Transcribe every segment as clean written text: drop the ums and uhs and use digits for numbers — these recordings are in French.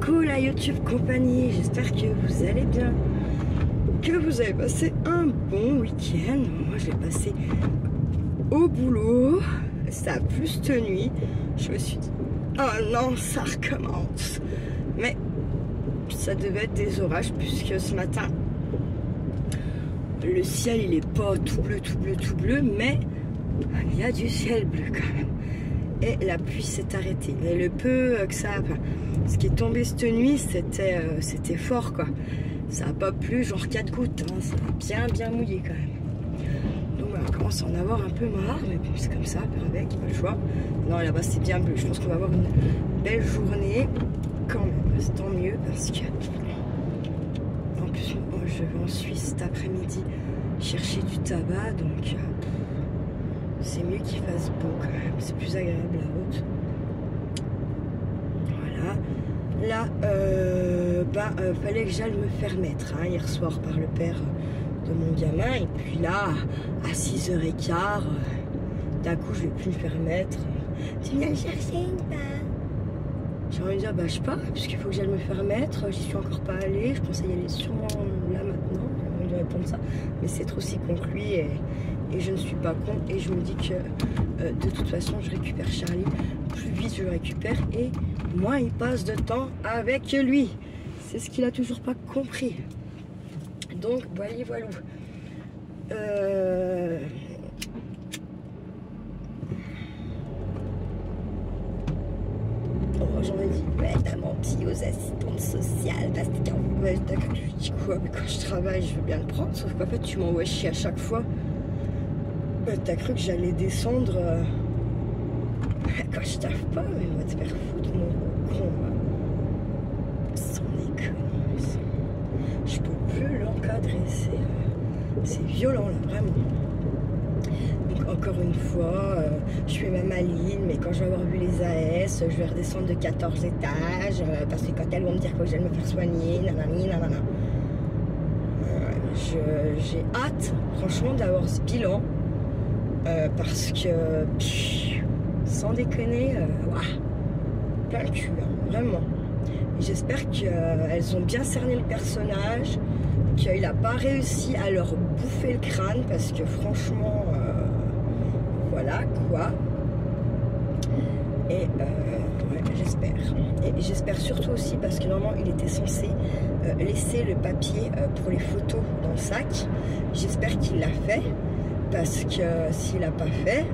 Coucou la YouTube compagnie, j'espère que vous allez bien, que vous avez passé un bon week-end. Moi je l'ai passé au boulot, ça a plu cette nuit, je me suis dit oh non ça recommence, mais ça devait être des orages puisque ce matin le ciel il est pas tout bleu, mais il y a du ciel bleu quand même. Et la pluie s'est arrêtée. Et le peu que ça a... Ce qui est tombé cette nuit, c'était fort, quoi. Ça n'a pas plu, genre 4 gouttes. Hein. Ça a bien mouillé, quand même. Donc, voilà, on commence à en avoir un peu marre. Mais puis, c'est comme ça, faire avec, pas le choix. Non, là-bas, c'est bien bleu. Je pense qu'on va avoir une belle journée. Quand même, c'est tant mieux, parce que... En plus, moi, je vais en Suisse cet après-midi chercher du tabac, donc... c'est mieux qu'il fasse beau quand même, c'est plus agréable la route. Voilà. Là, fallait que j'aille me faire mettre hein, hier soir par le père de mon gamin. Et puis là, à 6h15, d'un coup je vais plus me faire mettre. Tu viens le chercher ou pas? J'ai envie de dire, je sais pas, puisqu'il faut que j'aille me faire mettre. J'y suis encore pas allée, je pensais y aller sûrement là maintenant. J'ai envie de répondre ça, mais c'est trop si con que lui et je ne suis pas con et je me dis que de toute façon je récupère Charlie, plus vite je le récupère et moins il passe de temps avec lui. C'est ce qu'il a toujours pas compris. Donc voilà. Oh, j'en ai dit, ouais, t'as menti aux assistantes sociales parce que ouais, t'as cru que je dis quoi, mais quand je travaille je veux bien le prendre, sauf qu'en fait tu m'envoies chier à chaque fois. T'as cru que j'allais descendre quand je taffe pas, mais on va te faire foutre mon con. Sans déconner. Je peux plus l'encadrer, c'est violent là, vraiment. Donc encore une fois, je fais ma maline, mais quand je vais avoir vu les AS, je vais redescendre de 14 étages, parce que quand elles vont me dire que j'allais me faire soigner, nanana. J'ai hâte, franchement, d'avoir ce bilan. Parce que sans déconner, plein le cul, hein, vraiment. J'espère qu'elles ont bien cerné le personnage, qu'il n'a pas réussi à leur bouffer le crâne, parce que franchement, voilà quoi. Et ouais, j'espère. Et j'espère surtout aussi parce que normalement il était censé laisser le papier pour les photos dans le sac. J'espère qu'il l'a fait. Parce que s'il n'a pas fait,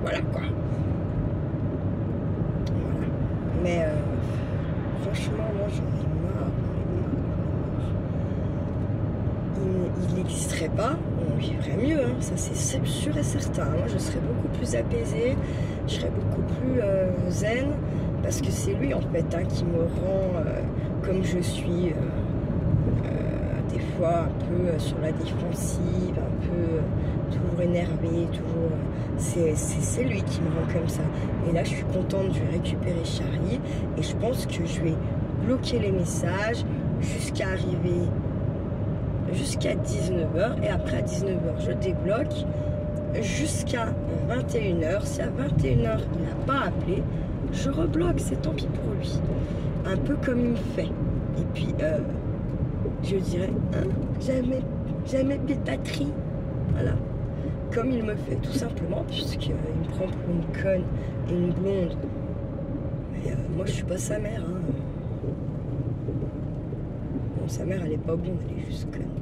voilà quoi. Voilà. Mais franchement, moi j'en ai marre. Il n'existerait pas, on vivrait mieux, hein. Ça c'est sûr et certain. Moi je serais beaucoup plus apaisée, je serais beaucoup plus zen, parce que c'est lui en fait hein, qui me rend comme je suis. Des fois un peu sur la défensive, un peu toujours énervé, toujours... C'est lui qui me rend comme ça. Et là, je suis contente, je vais récupérer Charlie. Et je pense que je vais bloquer les messages jusqu'à arriver jusqu'à 19h. Et après, à 19h, je débloque jusqu'à 21h. Si à 21h, il n'a pas appelé, je rebloque. C'est tant pis pour lui. Un peu comme il me fait. Et puis... je dirais, hein, jamais pétaterie. Voilà. Comme il me fait, tout simplement, puisqu'il me prend pour une conne et une blonde. Mais moi, je suis pas sa mère. Hein. Bon, sa mère, elle est pas blonde, elle est juste conne.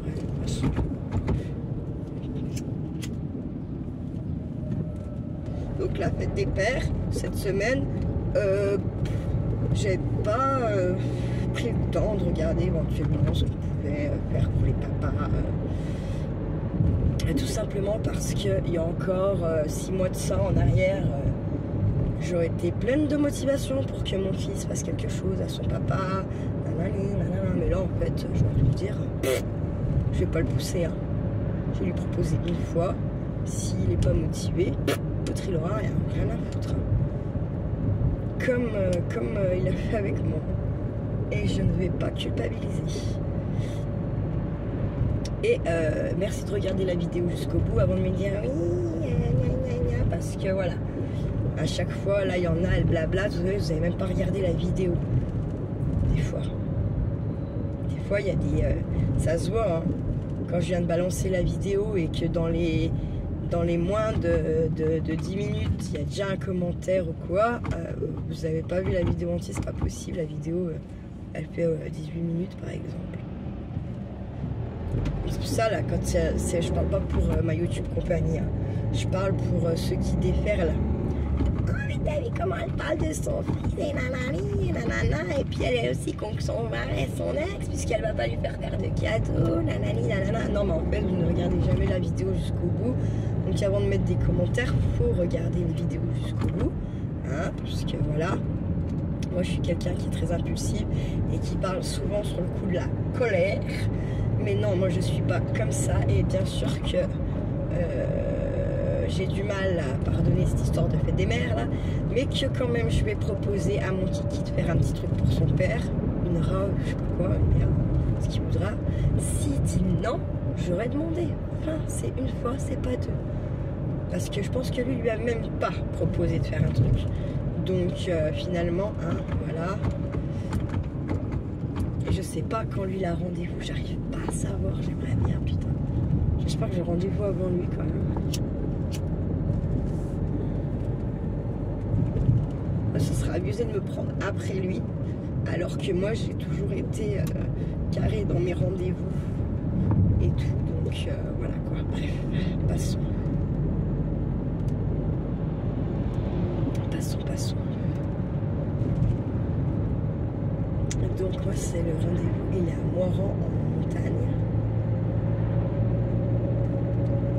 Ouais, donc, la fête des pères, cette semaine, j'ai pas pris le temps de regarder éventuellement ce qu'on pouvait faire pour les papas. Tout simplement parce qu'il y a encore 6 mois de ça en arrière, j'aurais été pleine de motivation pour que mon fils fasse quelque chose à son papa. Mais là en fait, je vais lui dire, je vais pas le pousser. Hein. Je vais lui proposer une fois. S'il n'est pas motivé, l'autre il aura rien à foutre. Comme il a fait avec moi. Et je ne vais pas culpabiliser. Et merci de regarder la vidéo jusqu'au bout avant de me dire oui, parce que voilà. À chaque fois, là, il y en a, elle blabla, vous avez même pas regardé la vidéo. Des fois. Des fois, il y a des... ça se voit, hein. Quand je viens de balancer la vidéo et que dans les moins de 10 minutes, il y a déjà un commentaire ou quoi, vous n'avez pas vu la vidéo entière, c'est pas possible. La vidéo, elle fait 18 minutes, par exemple. C'est pour ça, là, quand je parle pas pour ma YouTube compagnie, hein. Je parle pour ceux qui déferlent, là. Oh, mais t'as vu comment elle parle de son fils et nanani, nanana, et puis elle est aussi contre son mari et son ex, puisqu'elle va pas lui faire de cadeaux, nanani, nanana. Non, mais en fait, vous ne regardez jamais la vidéo jusqu'au bout. Donc avant de mettre des commentaires, faut regarder une vidéo jusqu'au bout, hein, parce que voilà, moi je suis quelqu'un qui est très impulsif et qui parle souvent sur le coup de la colère, mais non, moi je suis pas comme ça, et bien sûr que j'ai du mal à pardonner cette histoire de fête des mères là, mais que quand même je vais proposer à mon kiki de faire un petit truc pour son père, une robe, je sais pas quoi, ce qu'il voudra. S'il dit non, j'aurais demandé. Enfin, c'est une fois, c'est pas deux. Parce que je pense que lui a même pas proposé de faire un truc. Donc finalement, hein, voilà. Et je sais pas quand lui il a rendez-vous, j'arrive pas à savoir, j'aimerais bien, putain. J'espère que j'ai rendez-vous avant lui quand même. Ce sera abusé de me prendre après lui, alors que moi j'ai toujours été carré dans mes rendez-vous et tout. Donc voilà quoi, bref, passons. Passons. Donc moi c'est le rendez-vous, il est à Moiran en montagne.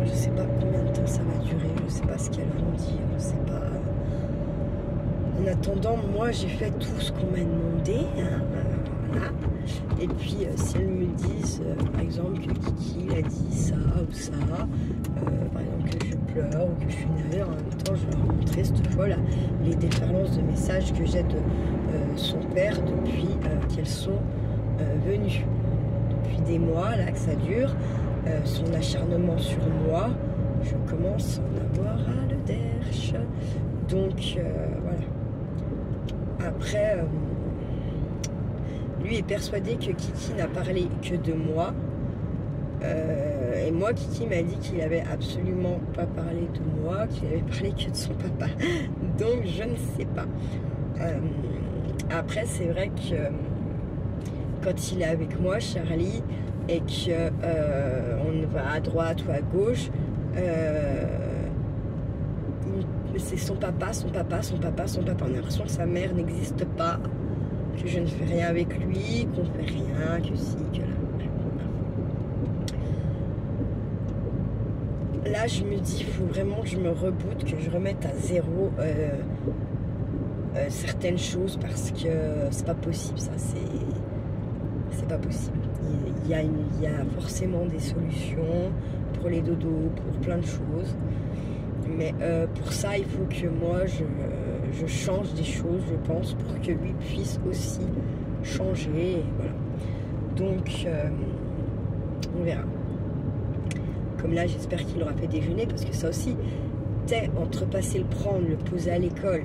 Je sais pas combien de temps ça va durer, je sais pas ce qu'elles vont dire, je sais pas. En attendant, moi j'ai fait tout ce qu'on m'a demandé, hein, voilà. Et puis si elles me disent par exemple que Kiki a dit ça ou ça, par exemple que je pleure ou que je suis énervée, en même temps je vais leur montrer cette fois là les déferlances de messages que j'ai de son père depuis qu'elles sont venues. Depuis des mois là que ça dure, son acharnement sur moi, je commence à en avoir à le derche. Donc voilà. Après, lui est persuadé que Kiki n'a parlé que de moi. Et moi, Kiki m'a dit qu'il avait absolument pas parlé de moi, qu'il avait parlé que de son papa. Donc, je ne sais pas. Après, c'est vrai que quand il est avec moi, Charlie, et que on va à droite ou à gauche, c'est son papa. On a l'impression que sa mère n'existe pas, que je ne fais rien avec lui, qu'on fait rien, que si, que là. Là, je me dis, il faut vraiment que je me reboote, que je remette à zéro certaines choses, parce que c'est pas possible, ça, c'est pas possible. Il y a forcément des solutions pour les dodos, pour plein de choses. Mais pour ça, il faut que moi, je change des choses, je pense, pour que lui puisse aussi changer. Et voilà. Donc, on verra. Comme là, j'espère qu'il aura fait déjeuner, parce que ça aussi, t'es entre passer le prendre, le poser à l'école,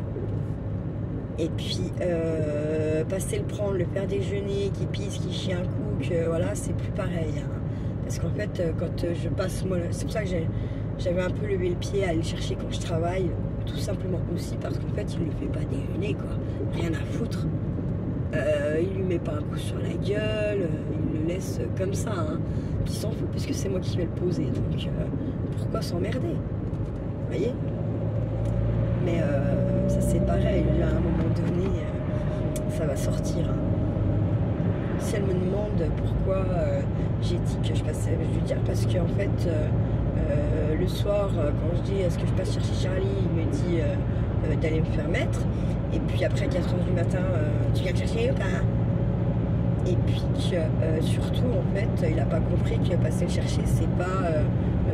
et puis passer le prendre, le faire déjeuner, qu'il pisse, qu'il chie un coup, que voilà, c'est plus pareil. Hein. Parce qu'en fait, quand je passe, moi, c'est pour ça que j'avais un peu levé le pied à aller le chercher quand je travaille, tout simplement aussi parce qu'en fait, il ne fait pas déjeuner, quoi. Rien à foutre. Il lui met pas un coup sur la gueule, il le laisse comme ça, hein. Puis il s'en fout, puisque c'est moi qui vais le poser. Donc, pourquoi s'emmerder? Vous voyez? Mais ça, c'est pareil. Là, à un moment donné, ça va sortir. Hein. Si elle me demande pourquoi j'ai dit que je passais, je lui dire parce qu'en fait, le soir, quand je dis est-ce que je passe chercher Charlie, il me dit d'aller me faire mettre. Et puis après 4h du matin, tu viens me chercher ou pas? Et puis surtout, en fait, il n'a pas compris que passer le chercher, c'est pas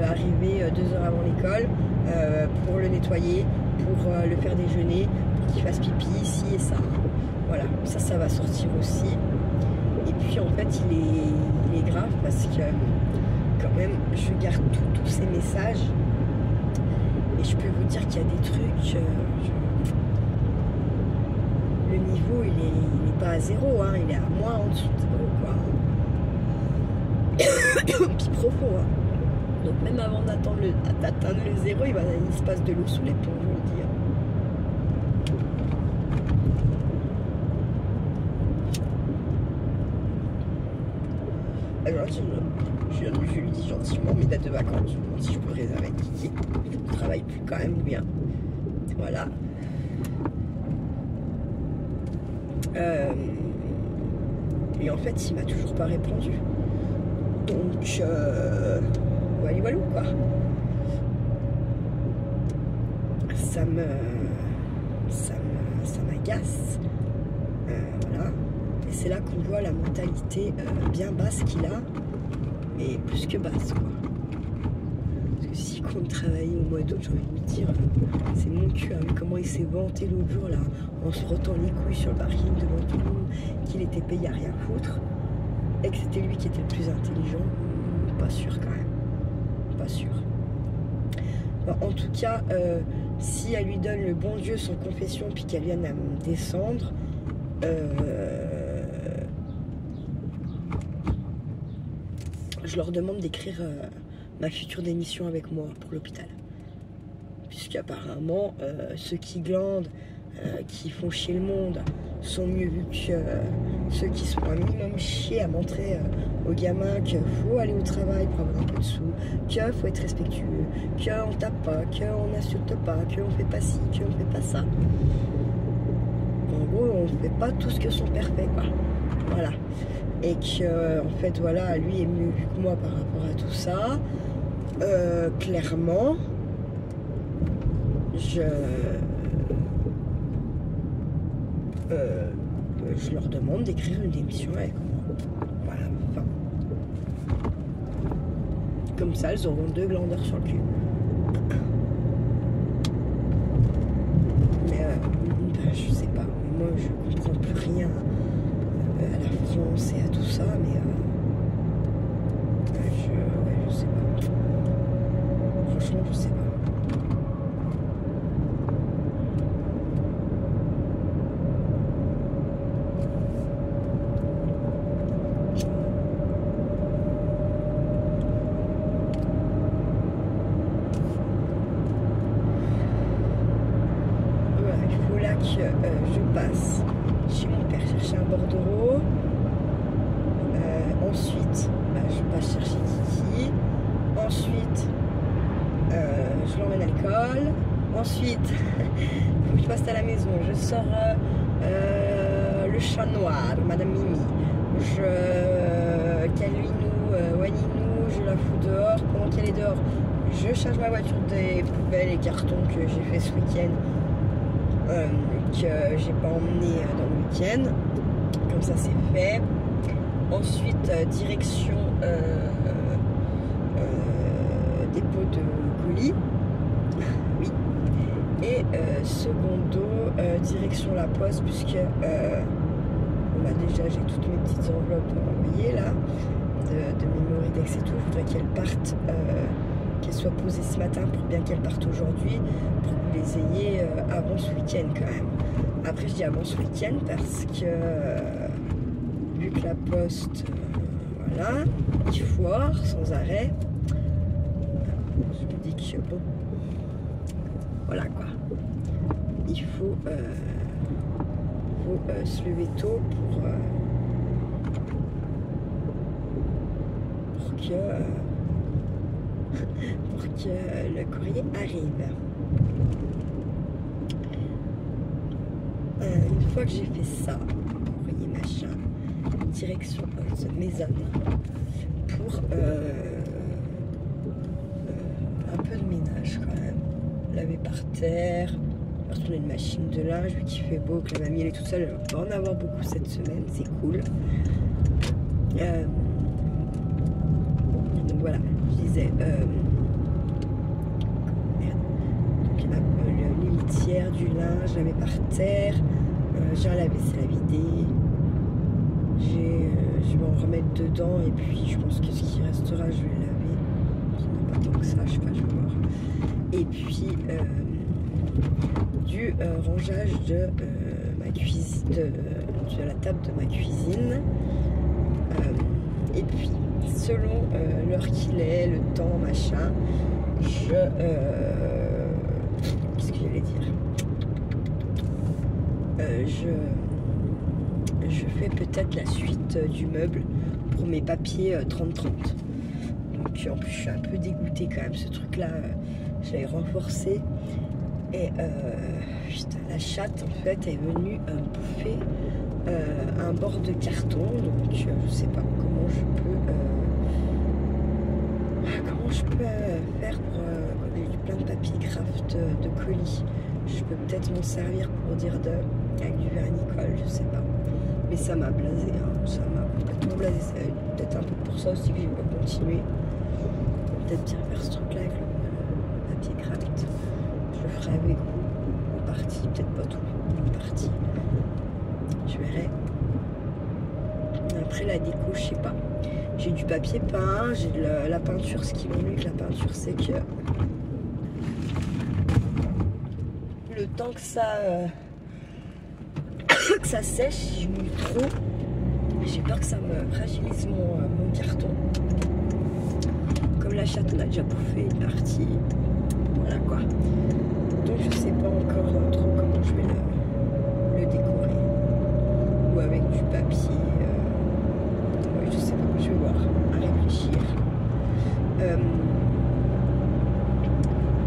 arriver 2 heures avant l'école pour le nettoyer, pour le faire déjeuner, pour qu'il fasse pipi, ici et ça. Voilà, ça va sortir aussi. Et puis en fait, il est grave parce que quand même, je garde tous ces messages. Et je peux vous dire qu'il y a des trucs, le niveau il est pas à 0, hein, il est à moins en dessous de 0 quoi. Puis profond hein. Donc même avant d'atteindre le 0, il se passe de l'eau sous les ponts, je veux dire. Alors je lui dis gentiment mes dates de vacances, je me demande si je peux réserver avec Kiki. Je ne travaille plus quand même bien. Voilà. Et en fait, il m'a toujours pas répondu. Donc, voilà quoi. Ça m'agace. Voilà. Et c'est là qu'on voit la mentalité bien basse qu'il a, mais plus que basse quoi. Parce que s'il compte travailler au mois d'août, j'ai envie de me dire, c'est mon cul, hein, comment il s'est vanté l'autre jour là, en se frottant les couilles sur le parking devant tout le monde, qu'il était payé à rien foutre, et que c'était lui qui était le plus intelligent. Pas sûr quand même, pas sûr. Bon, en tout cas, si elle lui donne le bon Dieu sans confession, puis qu'elle vienne à me descendre, je leur demande d'écrire ma future démission avec moi pour l'hôpital. Puisqu'apparemment, ceux qui glandent, qui font chier le monde, sont mieux vus que ceux qui se font un minimum chier à montrer aux gamins qu'il faut aller au travail pour avoir un peu de sous, qu'il faut être respectueux, qu'on tape pas, qu'on n'insulte pas, qu'on fait pas ci, qu'on fait pas ça. En gros, on fait pas tout ce que son père fait, quoi. Voilà. Et que, en fait, voilà, lui est mieux vu que moi par rapport à tout ça. Clairement, je leur demande d'écrire une démission avec moi. Voilà, enfin. Comme ça, elles auront 2 glandeurs sur le cul. Mais je sais pas, moi je comprends plus rien à la France et à tout ça, mais je sais pas. Franchement, je sais pas. Je passe chez mon père chercher un bordereau. Ensuite, je passe chercher Kiki. Ensuite, je l'emmène à l'école. Ensuite, faut que je passe à la maison. Je sors le chat noir, Madame Mimi. Kalinou, Waninou, je la fous dehors. Pendant qu'elle est dehors, je charge ma voiture des poubelles et cartons que j'ai fait ce week-end. Que j'ai pas emmené dans le week-end, comme ça c'est fait. Ensuite direction dépôt de colis, oui, et secondo direction la poste, puisque déjà j'ai toutes mes petites enveloppes envoyées là de Mémoridex et tout. Je voudrais qu'elles partent, qu'elles soient posées ce matin pour bien qu'elles partent aujourd'hui, pour que vous les ayez avant ce week-end quand même. Après je dis avant ce week-end parce que vu que la poste voilà, il foire sans arrêt, je me dis que bon, voilà quoi, il faut se lever tôt pour que le courrier arrive. Une fois que j'ai fait ça, courrier machin, direction de maison pour un peu de ménage quand même. Laver par terre, retourner une machine de linge, vu qu'il fait beau, que la mamie elle est toute seule, elle va pas en avoir beaucoup cette semaine, c'est cool. Donc voilà, je disais, le litière du linge, laver par terre, j'ai un lave-vaisselle à vider, je vais en remettre dedans et puis je pense que ce qui restera je vais laver, pas tant que ça, je sais pas, je vais voir. Et puis du rangeage de ma cuisine, de la table de ma cuisine. Et puis, selon l'heure qu'il est, le temps, machin, qu'est-ce que j'allais dire, je fais peut-être la suite du meuble pour mes papiers 30-30. Donc en plus je suis un peu dégoûtée quand même, ce truc là je l'avais renforcé et putain, la chatte en fait est venue bouffer un bord de carton, donc je sais pas comment je peux faire pour j'ai plein de papier craft de colis. Je peux peut-être m'en servir pour dire avec du vernicole, je sais pas. Mais ça m'a blasé, hein. Ça m'a complètement blasé. C'est peut-être un peu pour ça aussi que je vais continuer. Peut-être bien faire ce truc-là avec le papier craft. Je le ferai avec vous en partie, peut-être pas tout, en partie. Je verrai. Après la déco, je sais pas. J'ai du papier peint, j'ai de la peinture. Ce qui m'ennuie avec la peinture, c'est que le temps que ça sèche, si je mouille trop, j'ai peur que ça me fragilise mon carton. Comme la chatte, on a déjà bouffé une partie. Voilà quoi. Donc je sais pas encore trop comment je vais le décorer. Ou avec du papier. Ouais, je sais pas, je vais voir, à réfléchir.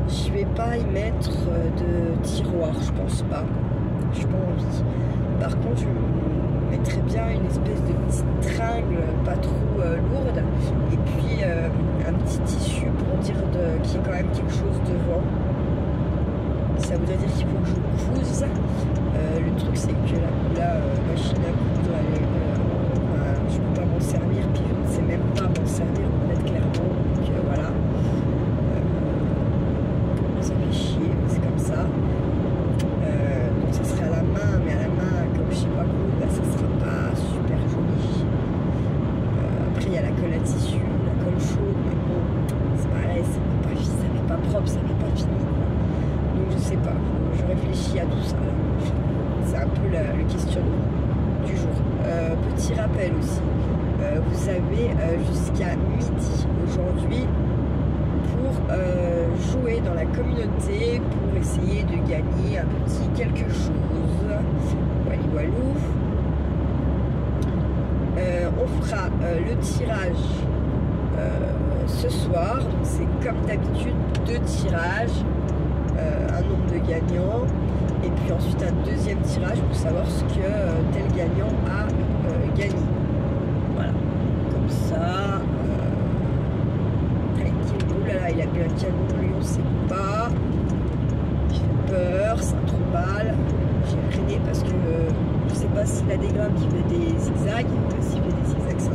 Je vais pas y mettre de tiroir, je pense pas. J'ai pas envie. Par contre, je mettrais bien une espèce de petite tringle pas trop lourde et puis un petit tissu pour dire qu'il y ait quand même quelque chose devant. Ça voudrait dire qu'il faut que je couse. Le truc, c'est que la machine à coudre, je peux pas m'en servir, puis je ne sais même pas m'en servir en fait clairement. Donc voilà. Ça fait chier, mais c'est comme ça. Donc ça serait à la main, mais à la main, comme je sais pas coudre, bah, ça sera pas super joli. Après il y a la colle à tissu, la colle chaude, mais bon, c'est pareil, ça n'est pas propre, ça n'est pas fini. Donc je sais pas, je réfléchis à tout ça. C'est un peu le questionnement du jour. Petit rappel aussi, vous avez jusqu'à midi aujourd'hui pour jouer dans la communauté, pour essayer de gagner un petit quelque chose. Wally walou. On fera le tirage ce soir. C'est comme d'habitude 2 tirages, un nombre de gagnants, et puis ensuite un deuxième tirage pour savoir ce que tel gagnant a gagné. Voilà, comme ça. Oh là là, il a bu un canon, lui on sait pas. Il fait peur, c'est un trou balle. J'ai freiné parce que je sais pas s'il a des grammes qui fait des zigzags. S'il fait des zigzags, ça.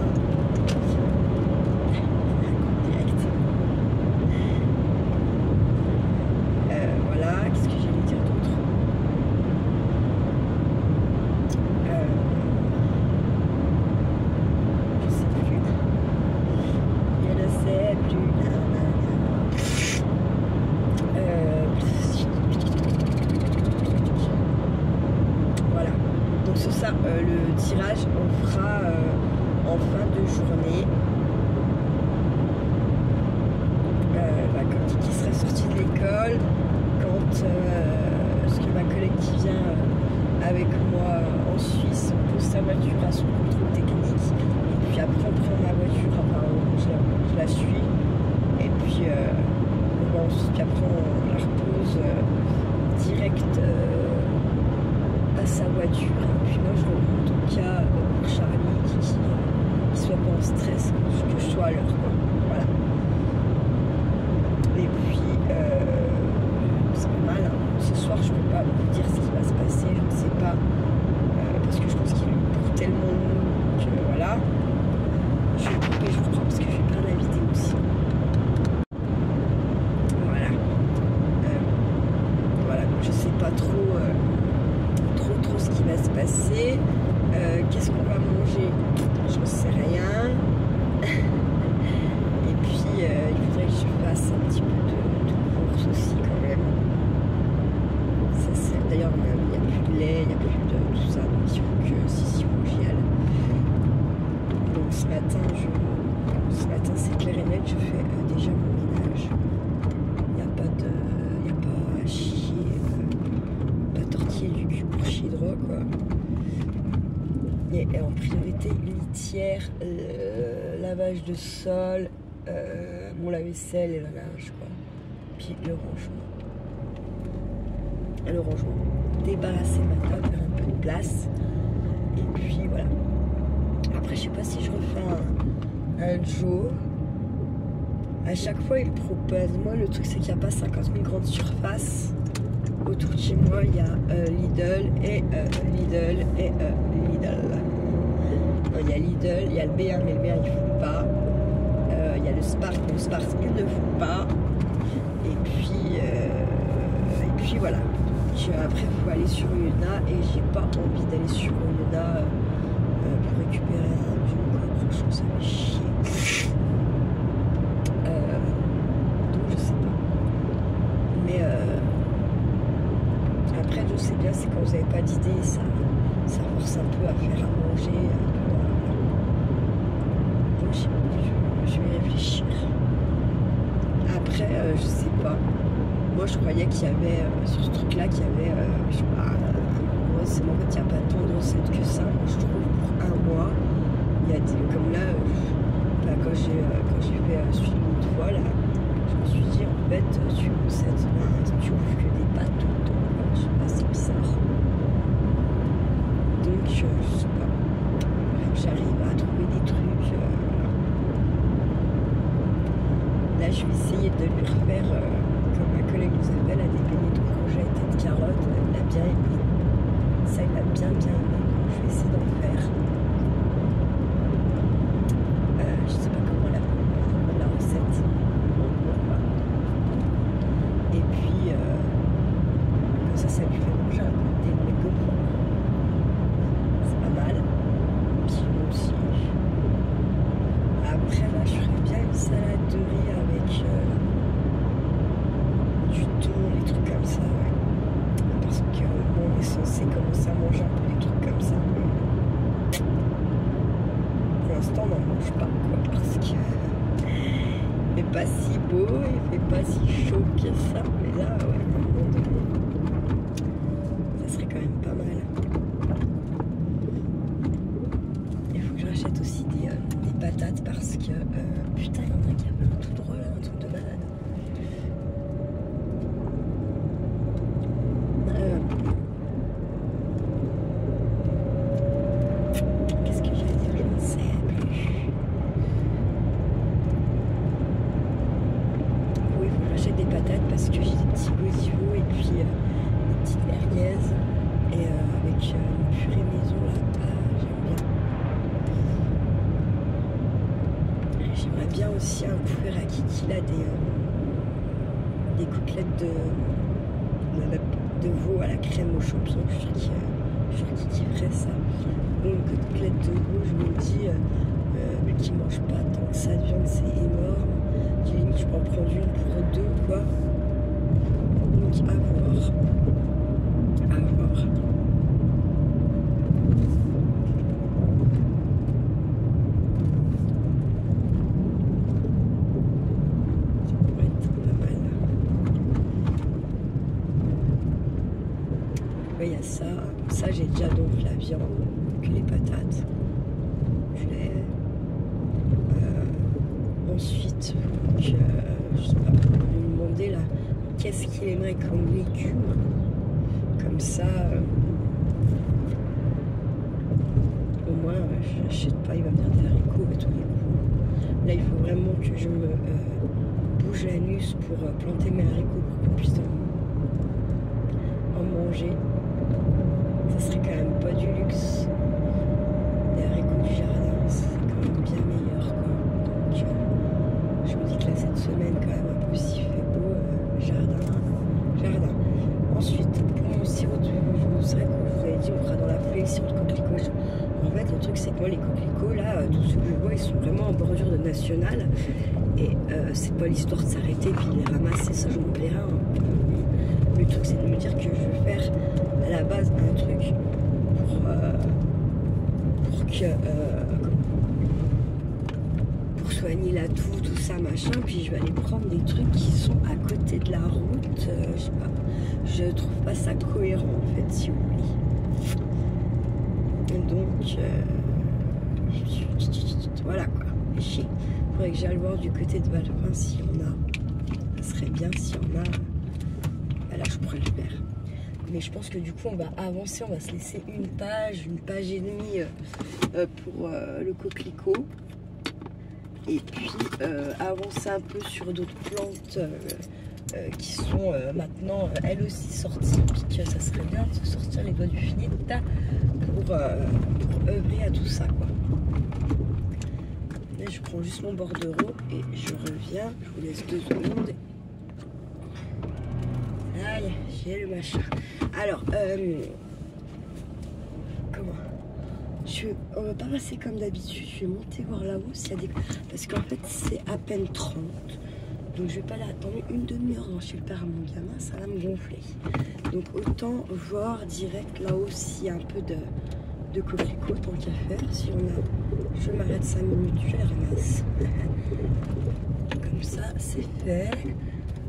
Direct. Voilà, qu'est-ce que j'allais dire d'autre? Je sais plus. Je ne sais plus. Voilà. Donc c'est ça, le tirage on fera en fin de journée. Quand Kiki sera sorti de l'école, quand parce que ma collègue qui vient avec moi en Suisse pose sa voiture à son contrôle technique, et puis après on prend ma voiture, enfin je la suis, et puis puis après on la repose direct à sa voiture, et puis moi je remonte au cas pour Charlie qui soit pas en stress, que je sois à l'heure quoi. Voilà. Et puis c'est pas mal, hein. Ce soir je peux pas vous dire ce qui va se passer, je ne sais pas, parce que je pense qu'il est pour tellement long que voilà. Je vais couper, je vous crois, parce que je vais faire la vidéo aussi. Voilà. Voilà, donc je sais pas trop ce qui va se passer. Qu'est-ce qu'on va manger? J'en sais rien. Et puis il faudrait que je fasse un petit peu de course aussi quand même. D'ailleurs, il n'y a plus de lait, il n'y a plus de tout ça. Donc il faut que, si faut que j'y aille. Donc ce matin c'est clair et net, je fais déjà mon ménage. Il n'y a pas à chier, pas tortiller du cul pour chier droit, quoi. Et en priorité, litière, lavage de sol, mon lave-vaisselle et le linge, quoi. Puis le rangement. Débarrasser ma table, faire un peu de place. Et puis voilà. Après, je sais pas si je refais un Joe. À chaque fois, il propose. Moi, le truc, c'est qu'il n'y a pas 50 000 grandes surfaces. Autour de chez moi, il y a Lidl et Lidl et Lidl. Il y a Lidl, il y a le B1, mais le B1 il ne fout pas. Il y a le Spar, mais le Spar il ne fout pas. Et puis voilà. Après, il faut aller sur Yuna et j'ai pas envie d'aller sur Yuna pour récupérer un vieux. Franchement, ça me fait chier. Donc, je sais pas. Mais après, je sais bien, c'est quand vous n'avez pas d'idée, ça force un peu à faire à manger. Donc, je vais réfléchir. Après, je sais pas. Moi, je croyais qu'il y avait, sur ce truc-là, qu'il y avait, je sais pas, moi, c'est en fait, il n'y a pas tant de recettes que ça. Moi, je trouve pour un mois, il y a des, comme là, quand j'ai fait celui l'autre fois, là, je me suis dit, en fait, tu recettes, tu ouvres que des pâtes tout le temps. Je sais pas, c'est bizarre. Donc, je sais pas. J'arrive à trouver des trucs. Là, je vais essayer de lui refaire, comme ma collègue nous appelle, à des beignets de courgettes et de carottes. Il a bien aimé. Ça, il a bien aimé. Donc, je vais essayer d'en faire. Je sais pas comment la recette. Et puis, comme ça lui fait manger un peu des légumes. C'est pas mal. Puis aussi. Après, là, je ferais bien une salade de riz avec du thon, des trucs comme ça, ouais. Parce que bon, on est censé commencer à manger un peu des trucs comme ça. Mais pour l'instant, on n'en mange pas, quoi, parce que il fait pas si beau, il fait pas si chaud que ça. Mais là, ouais, à un moment donné, ça serait quand même pas mal. Il faut que je rachète aussi des patates parce que putain, il y en a qui a un tout drôle, un truc de malade. Qu'est-ce que j'allais dire? Je ne sais plus. Oui, il faut que je rachète des patates parce que j'ai des petits gosivots et puis des petites merguez et avec une purée maison là, j'aime bien. J'aimerais bien aussi un poulet à Kiki là, des côtelettes de veau à la crème aux champignons. Je suis sûre qu'il kifferait ça. Bon, une côtelette de veau, je me dis, vu qu'il ne mange pas tant que ça de viande, c'est énorme. Limite, je peux en prendre une pour deux, quoi. Donc, à voir. Il y a ça j'ai déjà donc la viande, puis les patates, poulet. Ensuite, donc, je sais pas, je vais lui demander là, qu'est-ce qu'il aimerait comme légumes, comme ça, au moins, je n'achète pas, il va me dire des haricots et tous les coups. Là, il faut vraiment que je me bouge l'anus pour planter mes haricots pour qu'on puisse en manger. Ça serait quand même pas du luxe. Les haricots du jardin, c'est quand même bien meilleur, quoi. Donc, je me dis que là, cette semaine, quand même, un peu s'il fait beau, jardin. Ensuite, pour mon sirop de... C'est vrai que je vous avais dit, on fera dans la foulée le sirop de coquelicot. En fait, le truc, c'est que moi, les coquelicots, là, tous ceux que je vois, ils sont vraiment en bordure de nationale. Et c'est pas l'histoire de s'arrêter puis les ramasser, ça, je m'en plairai un peu. Le truc, c'est de me dire que je vais faire Donc, pour soigner la toux, tout ça, machin. Puis je vais aller prendre des trucs qui sont à côté de la route. Je sais pas. Je trouve pas ça cohérent, en fait, si vous voulez. Donc, voilà quoi. Chier. Faudrait que j'aille voir du côté de Valprin si on a. Ça serait bien si on a. Là, je pourrais le faire. Mais je pense que du coup, on va avancer. On va se laisser une page et demie pour le coquelicot. Et puis avancer un peu sur d'autres plantes qui sont maintenant elles aussi sorties. Puis que ça serait bien de se sortir les doigts du finit pour œuvrer à tout ça, quoi. Là, je prends juste mon bordereau et je reviens. Je vous laisse 2 secondes. Aïe, j'ai le machin. Alors, comment on va pas passer comme d'habitude. Je vais monter voir là-haut s'il y a des... Parce qu'en fait, c'est à peine 30. Donc, je vais pas aller attendre une demi-heure chez le père à mon gamin. Ça va me gonfler. Donc, autant voir direct là-haut s'il y a un peu de coquelicot tant qu'à faire. Si on a... Je m'arrête 5 minutes, je les ramasse. Comme ça, c'est fait.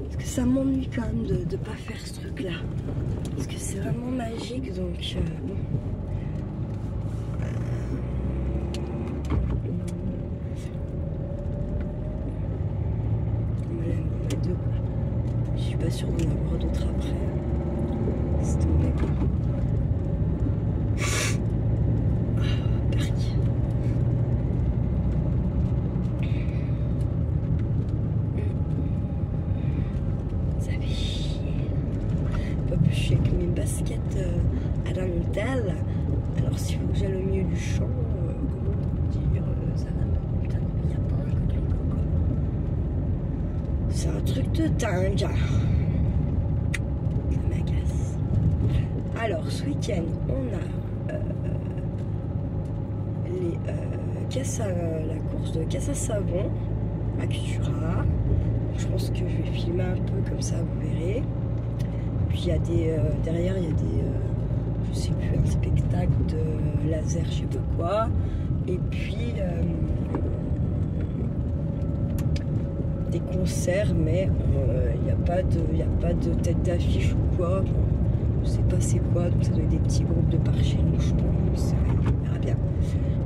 Parce que ça m'ennuie quand même de pas faire ce truc-là. Parce que c'est vraiment magique, donc bon. Je suis pas sûre d'en avoir d'autres après. C'est tombé quoi. Ça fait chier. Pas plus chier que mes baskets à la mentale. Alors si vous que j'aille au milieu du champ, comment dire, ça va. Putain, il n'y a pas un coquelicot quoi. C'est un truc de dingue. Ça m'agace. Alors, ce week-end, on a la course de caisse à savon à Cutura. Je pense que je vais filmer un peu comme ça, vous verrez. Puis il y a des derrière, il y a des je sais plus, un spectacle de laser, je sais pas quoi. Et puis des concerts, mais il n'y a pas de tête d'affiche ou quoi. Bon, je sais pas c'est quoi, donc ça doit être des petits groupes de par chez nous, je pense. On verra bien.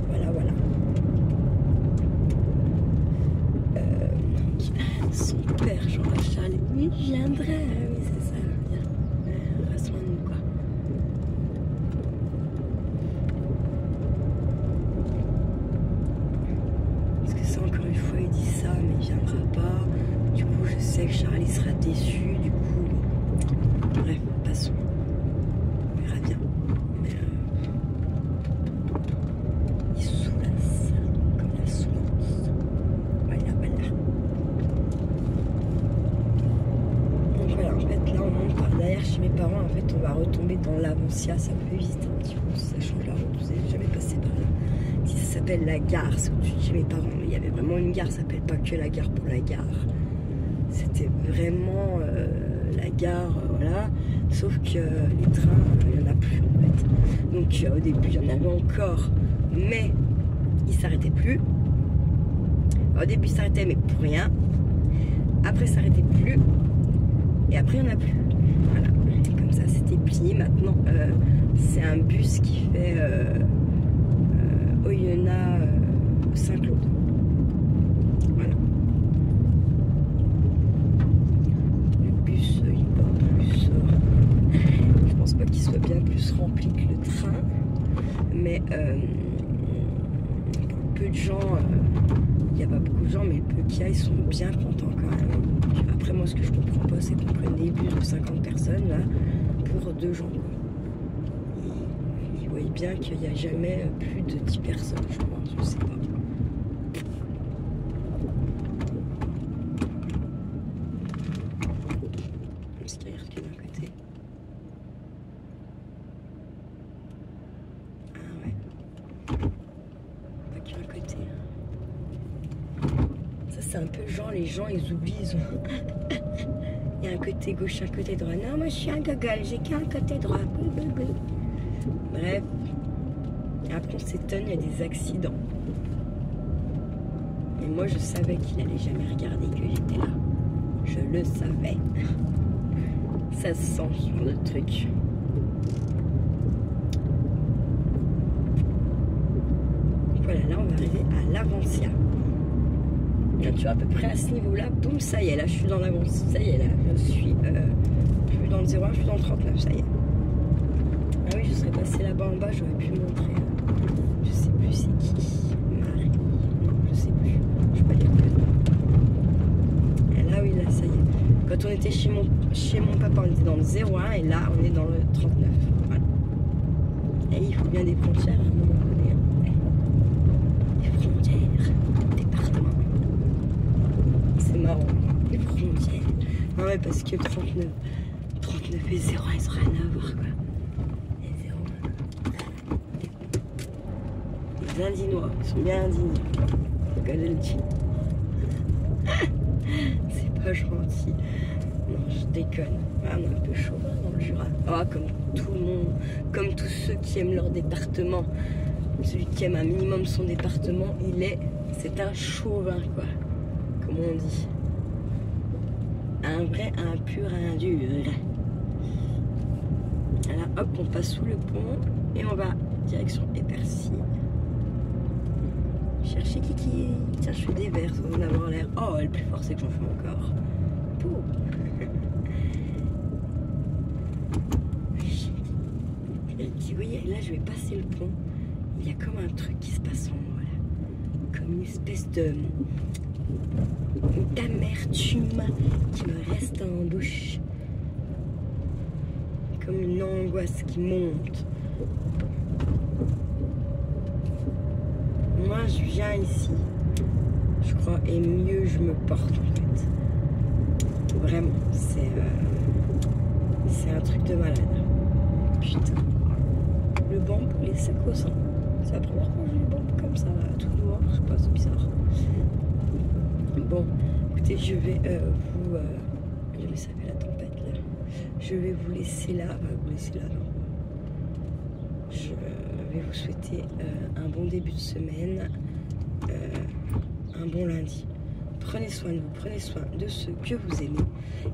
Voilà, voilà. Son père, Jean-Rachel, oui, je viendrai, oui, c'est ça, viens, reste loin de nous, quoi. Parce que ça, encore une fois, il dit ça, mais il viendra pas. Du coup, je sais que Charlie sera déçu, du coup, bon. Bref, passons. On verra bien. Mais il soulasse, comme la soulance. Voilà, voilà. Donc voilà, en fait, là, on monte par derrière chez mes parents. En fait, on va retomber dans l'Avancia. Ça me fait visiter un petit peu, sachant que la route, vous n'avez jamais passé par là. Si ça s'appelle la gare, c'est au-dessus de chez mes parents. Mais il y avait vraiment une gare, ça s'appelle pas que la gare pour la gare. C'était vraiment la gare, voilà. Sauf que les trains, il n'y en a plus en fait. Donc au début, il y en avait encore, mais ils s'arrêtaient plus. Au début, ils s'arrêtaient, mais pour rien. Après, ça s'arrêtait plus. Et après, il n'y en a plus. Voilà. Comme ça, c'était plié. Maintenant, c'est un bus qui fait Oyonnax Saint-Claude. Voilà. Le bus, il n'est pas plus. Je pense pas qu'il soit bien plus rempli que le train. Mais pour peu de gens, il n'y a pas beaucoup de gens, mais le peu qu'il y a, ils sont bien contents quand même. Après, moi, ce que je comprends pas, c'est qu'on prenne des bus de 50 personnes là pour 2 gens. Ils voient bien qu'il n'y a jamais plus de 10 personnes, je pense, je sais pas. Est-ce qu'il y a rien d'un côté? Ah ouais. Pas qu'un côté. Ça, c'est un peu genre, les gens, ils oublient, ils ont... Il y a un côté gauche, un côté droit. Non, moi, je suis un gogol, j'ai qu'un côté droit. Bref. Et après, on s'étonne, il y a des accidents. Et moi, je savais qu'il n'allait jamais regarder que j'étais là. Je le savais. Ça se sent sur le truc. Voilà, là, on va arriver à l'Avancia. Tu vois, à peu près à ce niveau-là, boum, ça y est, là, je suis dans l'avance. Ça y est, là, je suis plus dans le 01, je suis dans le 39, ça y est. Ah oui, je serais passée là-bas en bas, j'aurais pu montrer. Je sais plus c'est qui. Marie. Non, je sais plus. Je peux pas dire plus. Et là, oui, là, ça y est. Quand on était chez mon papa, on était dans le 01 et là, on est dans le 39. Voilà. Et il faut bien des frontières à un moment donné. Hein. Des frontières. Département. C'est marrant. Les frontières. Non, ouais, parce que 39 et 01, ils ont rien à voir, quoi. Les Indinois, ils sont bien indignés. Regardez le jean. C'est pas gentil. Non, je déconne. Ah, on est un peu chaud dans le Jura. Ah, comme tout le monde, comme tous ceux qui aiment leur département. Celui qui aime un minimum son département, c'est un chauvin, quoi. Comme on dit. Un vrai, un pur, un dur. Alors, hop, on passe sous le pont et on va direction Épercy. Chercher Kiki. Tiens, je fais des verres sans en avoir l'air. Oh, le plus fort, c'est que j'en fais encore. Pouh. Vous voyez, là, je vais passer le pont. Il y a comme un truc qui se passe en moi, là. Comme une espèce d'amertume qui me reste en bouche. Comme une angoisse qui monte. Moi, je viens ici, je crois, et mieux je me porte, en fait. Vraiment, c'est un truc de malade. Putain. Le bambou, les secos, hein. C'est la première fois que je vois le bambou comme ça, là, tout noir, je sais pas, c'est bizarre. Bon, écoutez, je vais jamais ça fait la tempête, là. Je vais vous laisser là, non. Je vais vous souhaiter un bon début de semaine, un bon lundi. Prenez soin de vous, prenez soin de ceux que vous aimez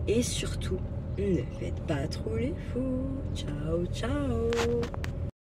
et surtout, ne faites pas trop les fous. Ciao, ciao.